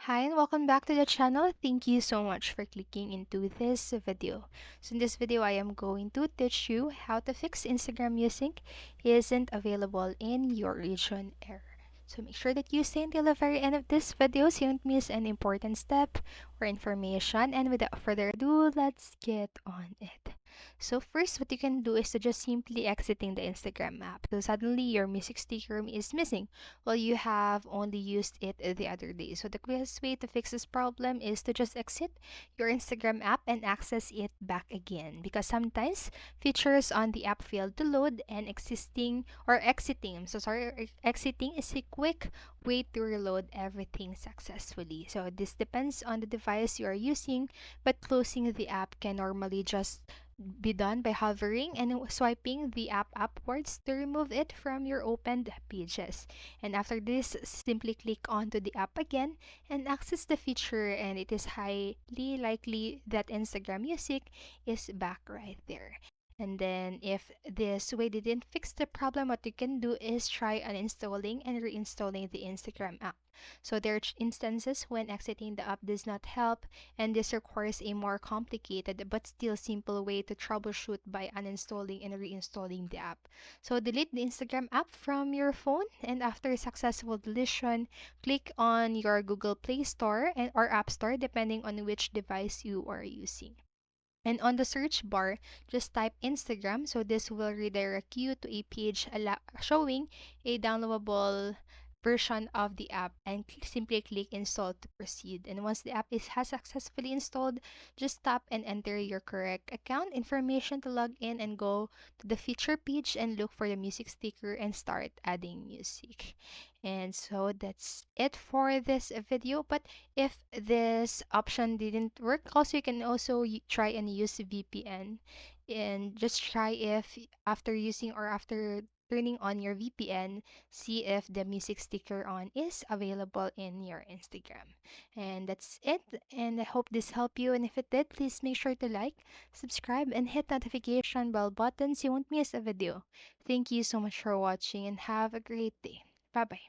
Hi and welcome back to the channel. Thank you so much for clicking into this video. So in this video, I am going to teach you how to fix Instagram music isn't available in your region error. So make sure that you stay until the very end of this video so you don't miss an important step or information. And without further ado, let's get on it. So first, what you can do is to just simply exiting the Instagram app. So suddenly your music sticker is missing. Well, you have only used it the other day. So the quickest way to fix this problem is to just exit your Instagram app and access it back again. Because sometimes features on the app fail to load and exiting is a quick way to reload everything successfully. So this depends on the device you are using, but closing the app can normally just be done by hovering and swiping the app upwards to remove it from your opened pages. And after this, simply click onto the app again and access the feature, and it is highly likely that Instagram Music is back right there. And then if this way didn't fix the problem, what you can do is try uninstalling and reinstalling the Instagram app. So there are instances when exiting the app does not help, and this requires a more complicated but still simple way to troubleshoot by uninstalling and reinstalling the app. So delete the Instagram app from your phone, and after successful deletion, click on your Google Play Store and or App Store depending on which device you are using. And on the search bar, just type Instagram. So this will redirect you to a page showing a downloadable version of the app, and simply click install to proceed. And once the app has successfully installed, just tap and enter your correct account information to log in and go to the feature page and look for the music sticker and start adding music. And so that's it for this video. But if this option didn't work, also you can also try and use VPN, and just try if after using or after turning on your VPN, see if the music sticker on is available in your Instagram. And that's it. And I hope this helped you. And if it did, please make sure to like, subscribe, and hit notification bell button so you won't miss a video. Thank you so much for watching and have a great day. Bye bye.